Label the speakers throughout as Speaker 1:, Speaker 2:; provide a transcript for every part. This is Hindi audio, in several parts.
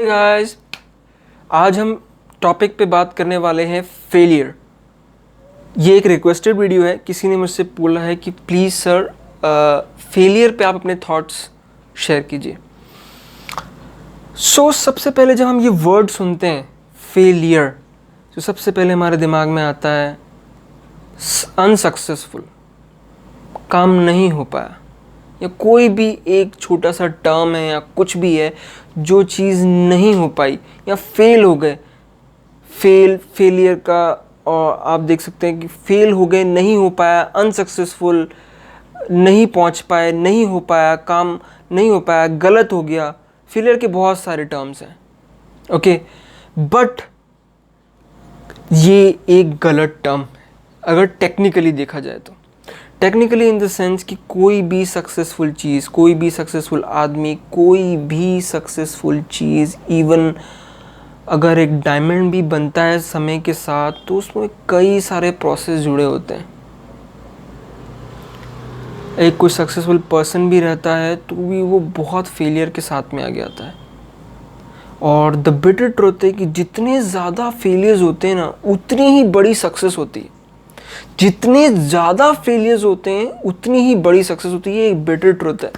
Speaker 1: हे गाइस, आज हम टॉपिक पे बात करने वाले हैं फेलियर। ये एक रिक्वेस्टेड वीडियो है। किसी ने मुझसे बोला है कि प्लीज़ सर फेलियर पे आप अपने थॉट्स शेयर कीजिए। सबसे पहले जब हम ये वर्ड सुनते हैं फेलियर, तो सबसे पहले हमारे दिमाग में आता है अनसक्सेसफुल, काम नहीं हो पाया, या कोई भी एक छोटा सा टर्म है या कुछ भी है जो चीज़ नहीं हो पाई या फेल हो गए। फेलियर का और आप देख सकते हैं कि फेल हो गए, नहीं हो पाया, अनसक्सेसफुल, नहीं पहुंच पाए, नहीं हो पाया, काम नहीं हो पाया, गलत हो गया। फेलियर के बहुत सारे टर्म्स हैं, ओके, बट ये एक गलत टर्म है अगर टेक्निकली देखा जाए तो। टेक्निकली इन द सेंस कि कोई भी सक्सेसफुल चीज़, कोई भी सक्सेसफुल आदमी, कोई भी सक्सेसफुल चीज़, इवन अगर एक डायमंड भी बनता है समय के साथ, तो उसमें कई सारे प्रोसेस जुड़े होते हैं। एक कोई सक्सेसफुल पर्सन भी रहता है तो भी वो बहुत फेलियर के साथ में आगे आता है। और द बिटर ट्रुथ है कि जितने ज़्यादा फेलियर्स होते हैं ना, उतनी ही बड़ी सक्सेस होती है। जितने ज़्यादा फेलियर्स होते हैं उतनी ही बड़ी सक्सेस होती है। एक बिटर ट्रुथ है।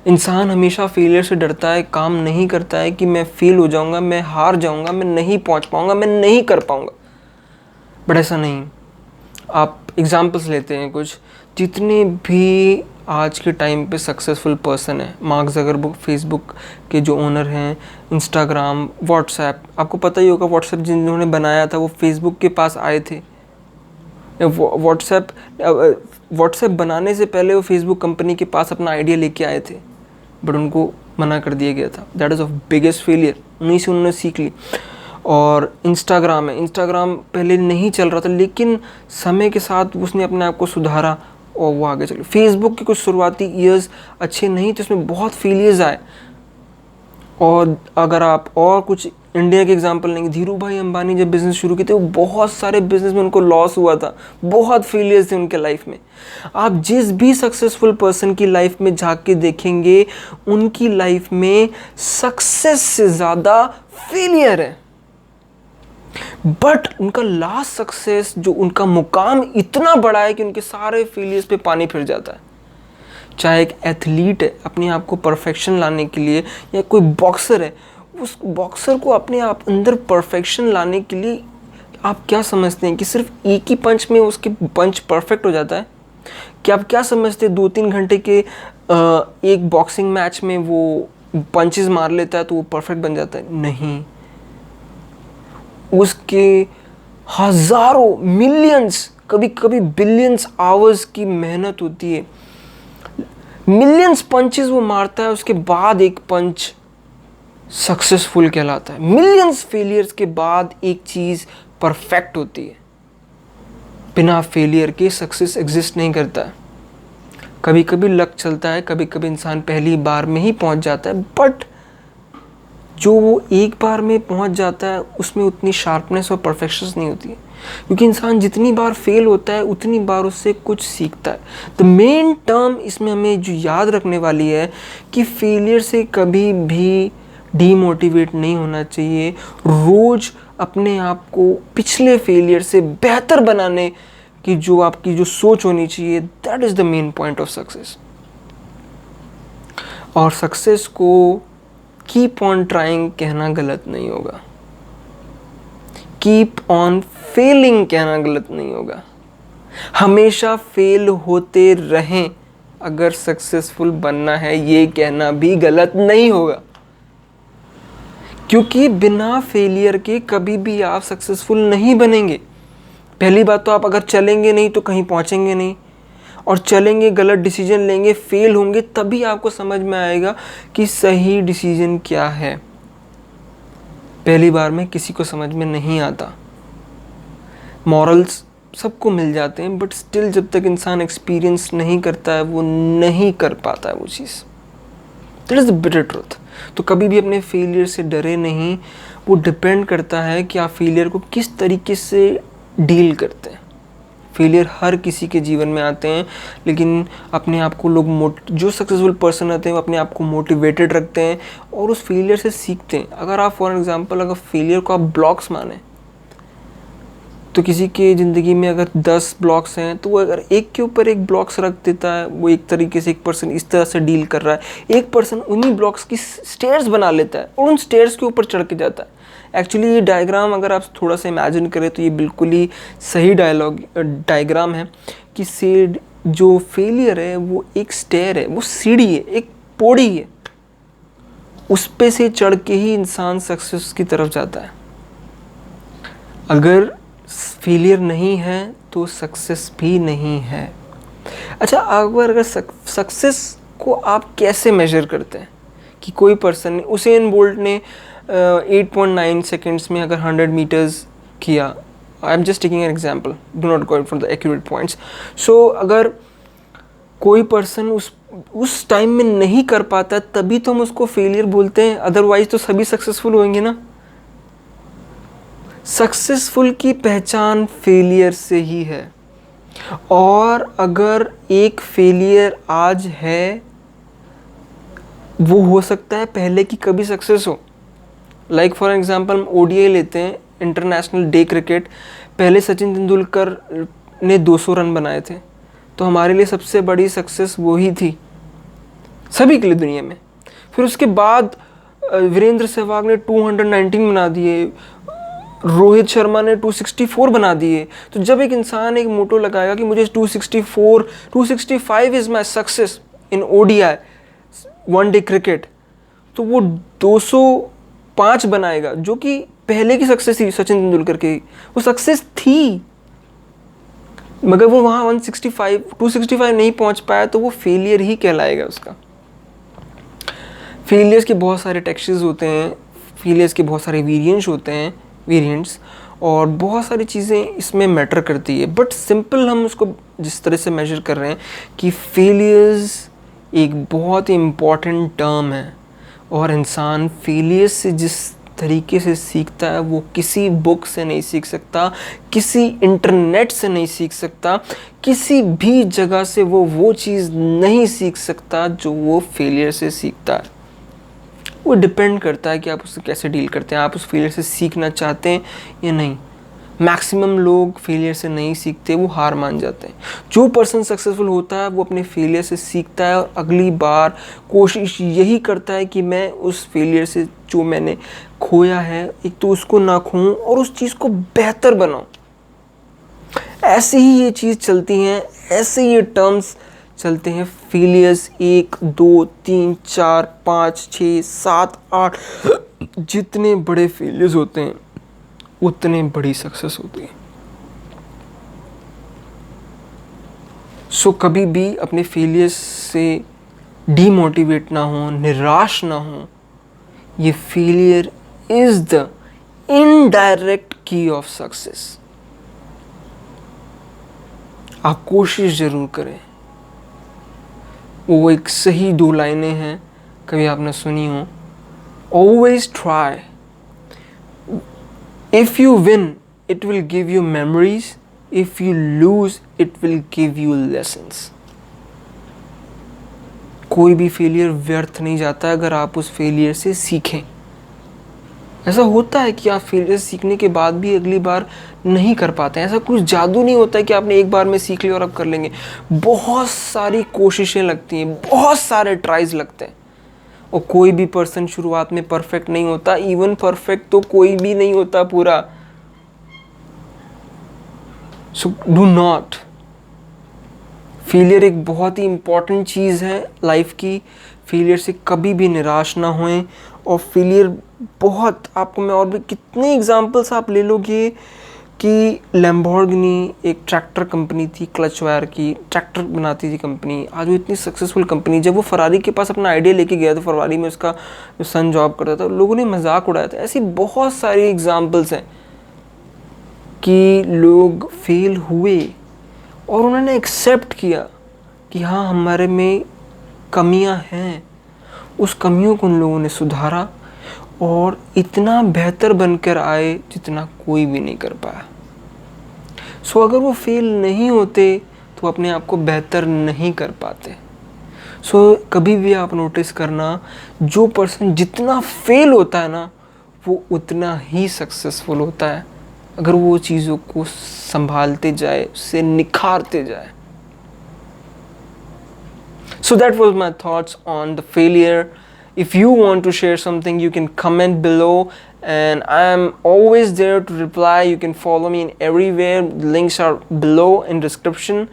Speaker 1: इंसान हमेशा फेलियर से डरता है, काम नहीं करता है कि मैं फेल हो जाऊंगा, मैं हार जाऊंगा, मैं नहीं पहुंच पाऊंगा, मैं नहीं कर पाऊंगा। बट ऐसा नहीं। आप एग्जांपल्स लेते हैं कुछ, जितने भी आज के टाइम पे सक्सेसफुल पर्सन है, मार्क ज़करबर्ग फेसबुक के जो ओनर हैं, इंस्टाग्राम, व्हाट्सएप, आपको पता ही होगा व्हाट्सएप जिन्होंने बनाया था वो फेसबुक के पास आए थे। व्हाट्सएप बनाने से पहले वो फेसबुक कंपनी के पास अपना आइडिया लेके आए थे, बट उनको मना कर दिया गया था। That is of biggest failure. उन्हीं से उन्होंने सीख ली। और इंस्टाग्राम है, इंस्टाग्राम पहले नहीं चल रहा था, लेकिन समय के साथ उसने अपने आप को सुधारा और वो आगे चले। फेसबुक के कुछ शुरुआती ईयर्स अच्छे नहीं थे, उसमें बहुत फेलियर्स आए। और अगर आप और कुछ इंडिया के एग्जांपल लेंगे, धीरू भाई अंबानी जब बिज़नेस शुरू किए थे, वो बहुत सारे बिजनेस में उनको लॉस हुआ था, बहुत फेलियर्स थे उनके लाइफ में। आप जिस भी सक्सेसफुल पर्सन की लाइफ में झांक के देखेंगे, उनकी लाइफ में सक्सेस से ज़्यादा फेलियर है। बट उनका लास्ट सक्सेस, जो उनका मुकाम इतना बड़ा है कि उनके सारे फेलियर्स पे पानी फिर जाता है। चाहे एक एथलीट है अपने आप को परफेक्शन लाने के लिए, या कोई बॉक्सर है, उस बॉक्सर को अपने आप अंदर परफेक्शन लाने के लिए आप क्या समझते हैं कि सिर्फ एक ही पंच में उसके पंच परफेक्ट हो जाता है? क्या आप क्या समझते हैं 2-3 घंटे के एक बॉक्सिंग मैच में वो पंचेस मार लेता है तो वो परफेक्ट बन जाता है? नहीं। उसके हज़ारों, मिलियंस, कभी कभी बिलियंस आवर्स की मेहनत होती है। मिलियंस पंचेस वो मारता है, उसके बाद एक पंच सक्सेसफुल कहलाता है। मिलियंस फेलियर्स के बाद एक चीज़ परफेक्ट होती है। बिना फेलियर के सक्सेस एग्जिस्ट नहीं करता है। कभी कभी लक चलता है, कभी कभी इंसान पहली बार में ही पहुंच जाता है, बट जो वो एक बार में पहुंच जाता है उसमें उतनी शार्पनेस और परफेक्शन नहीं होती है। क्योंकि इंसान जितनी बार फेल होता है उतनी बार उससे कुछ सीखता है। द मेन टर्म इसमें हमें जो याद रखने वाली है कि फेलियर से कभी भी डीमोटिवेट नहीं होना चाहिए। रोज़ अपने आप को पिछले फेलियर से बेहतर बनाने की जो आपकी जो सोच होनी चाहिए, that is the main point of success. और सक्सेस को कीप ऑन ट्राइंग कहना गलत नहीं होगा, कीप ऑन फेलिंग कहना गलत नहीं होगा। हमेशा फेल होते रहें अगर सक्सेसफुल बनना है, ये कहना भी गलत नहीं होगा। क्योंकि बिना फेलियर के कभी भी आप सक्सेसफुल नहीं बनेंगे। पहली बात तो आप अगर चलेंगे नहीं तो कहीं पहुंचेंगे नहीं, और चलेंगे, गलत डिसीजन लेंगे, फेल होंगे, तभी आपको समझ में आएगा कि सही डिसीजन क्या है। पहली बार में किसी को समझ में नहीं आता। मॉरल्स सबको मिल जाते हैं, बट स्टिल जब तक इंसान एक्सपीरियंस नहीं करता है वो नहीं कर पाता है वो चीज़। That is the bitter truth. तो कभी भी अपने फेलियर से डरे नहीं। वो डिपेंड करता है कि आप फेलियर को किस तरीके से डील करते हैं। फेलियर हर किसी के जीवन में आते हैं, लेकिन अपने आप को लोग जो सक्सेसफुल पर्सन रहते हैं वो अपने आप को मोटिवेटेड रखते हैं और उस फेलियर से सीखते हैं। अगर आप फॉर एग्जांपल अगर फेलियर को आप ब्लॉक्स माने, तो किसी के ज़िंदगी में अगर 10 ब्लॉक्स हैं तो वो अगर एक के ऊपर एक ब्लॉक्स रख देता है, वो एक तरीके से एक पर्सन इस तरह से डील कर रहा है, एक पर्सन उन्हीं ब्लॉक्स की स्टेयर्स बना लेता है और उन स्टेयर्स के ऊपर चढ़ के जाता है। एक्चुअली ये डायग्राम अगर आप थोड़ा सा इमेजिन करें तो ये बिल्कुल ही सही डायग्राम है कि जो फेलियर है वो एक स्टेयर है, वो सीढ़ी है, एक पौड़ी है, उस पे से चढ़ के ही इंसान सक्सेस की तरफ जाता है। अगर फेलियर नहीं है तो सक्सेस भी नहीं है। अच्छा, अगर सक्सेस को आप कैसे मेजर करते हैं कि कोई पर्सन ने, उसेन बोल्ट ने 8.9 सेकेंड्स में अगर 100 मीटर्स किया, I am just taking an example, do not go for the accurate points. So अगर कोई पर्सन उस टाइम में नहीं कर पाता तभी तो हम उसको फेलियर बोलते हैं, अदरवाइज तो सभी सक्सेसफुल होंगे ना। सक्सेसफुल की पहचान फेलियर से ही है, और अगर एक फेलियर आज है वो हो सकता है पहले की कभी सक्सेस हो। लाइक फॉर एग्जांपल हम ओडीआई लेते हैं, इंटरनेशनल डे क्रिकेट। पहले सचिन तेंदुलकर ने 200 रन बनाए थे, तो हमारे लिए सबसे बड़ी सक्सेस वही थी, सभी के लिए दुनिया में। फिर उसके बाद वीरेंद्र सहवाग ने 219 बना दिए, रोहित शर्मा ने 264 बना दिए। तो जब एक इंसान एक मोटो लगाएगा कि मुझे 265 is my success in ODI one day cricket, तो वो 205 बनाएगा, जो कि पहले की सक्सेस थी सचिन तेंदुलकर की, वो सक्सेस थी, मगर वो वहाँ 265 नहीं पहुँच पाया, तो वो फेलियर ही कहलाएगा उसका। फेलियर्स के बहुत सारे टेक्सचर्स होते हैं, फेलियर्स के बहुत सारे वेरिएंट्स और बहुत सारी चीज़ें इसमें मैटर करती है। बट सिंपल हम उसको जिस तरह से मेजर कर रहे हैं कि फेलियर्स एक बहुत ही इम्पॉर्टेंट टर्म है, और इंसान फेलियर्स से जिस तरीके से सीखता है वो किसी बुक से नहीं सीख सकता, किसी इंटरनेट से नहीं सीख सकता, किसी भी जगह से वो चीज़ नहीं सीख सकता जो वो फेलियर से सीखता है। वो डिपेंड करता है कि आप उससे कैसे डील करते हैं, आप उस फेलियर से सीखना चाहते हैं या नहीं। मैक्सिमम लोग फेलियर से नहीं सीखते, वो हार मान जाते हैं। जो पर्सन सक्सेसफुल होता है वो अपने फेलियर से सीखता है और अगली बार कोशिश यही करता है कि मैं उस फेलियर से जो मैंने खोया है, एक तो उसको ना खोऊं और उस चीज़ को बेहतर बनाऊं। ऐसे ही ये चीज़ चलती हैं, ऐसे ये टर्म्स चलते हैं। फेलियर्स 1 2 3 4 5 6 7 8, जितने बड़े फेलियर्स होते हैं उतने बड़ी सक्सेस होती है। सो कभी भी अपने फेलियर्स से डीमोटिवेट ना हो, निराश ना हो। ये फेलियर इज द इनडायरेक्ट की ऑफ सक्सेस। आप कोशिश जरूर करें। वो एक सही 2 लाइनें हैं, कभी आपने सुनी हो, always try, if you win it will give you memories, if you lose it will give you lessons। कोई भी फेलियर व्यर्थ नहीं जाता अगर आप उस फेलियर से सीखें। ऐसा होता है कि आप फेलियर सीखने के बाद भी अगली बार नहीं कर पाते हैं, ऐसा कुछ जादू नहीं होता है कि आपने एक बार में सीख लिया और अब कर लेंगे। बहुत सारी कोशिशें लगती हैं, बहुत सारे ट्राइज लगते हैं, और कोई भी पर्सन शुरुआत में परफेक्ट नहीं होता। इवन परफेक्ट तो कोई भी नहीं होता पूरा। सो डू नॉट, फेलियर एक बहुत ही इंपॉर्टेंट चीज़ है लाइफ की। फेलियर से कभी भी निराश ना होएं। और फेलियर बहुत, आपको मैं और भी कितने एग्जांपल्स आप ले लोगे कि लैम्बोर्गिनी एक ट्रैक्टर कंपनी थी, क्लच वायर की ट्रैक्टर बनाती थी कंपनी, आज वो इतनी सक्सेसफुल कंपनी। जब वो फरारी के पास अपना आइडिया लेके गया तो फरारी में उसका जो सन जॉब करता था, लोगों ने मजाक उड़ाया था। ऐसी बहुत सारी एग्जांपल्स हैं कि लोग फेल हुए और उन्होंने एक्सेप्ट किया कि हाँ हमारे में कमियां हैं, उस कमियों को उन लोगों ने सुधारा और इतना बेहतर बनकर आए जितना कोई भी नहीं कर पाया। सो अगर वो फेल नहीं होते तो अपने आप को बेहतर नहीं कर पाते। सो कभी भी आप नोटिस करना, जो पर्सन जितना फेल होता है ना, वो उतना ही सक्सेसफुल होता है अगर वो चीज़ों को संभालते जाए, उससे निखारते जाए। So that was my thoughts on the failure. If you want to share something, you can comment below, and I am always there to reply. You can follow me in everywhere. Links are below in description.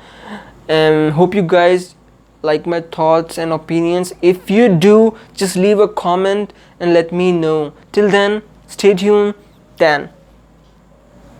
Speaker 1: And hope you guys like my thoughts and opinions. If you do, just leave a comment and let me know. Till then, stay tuned. Dan.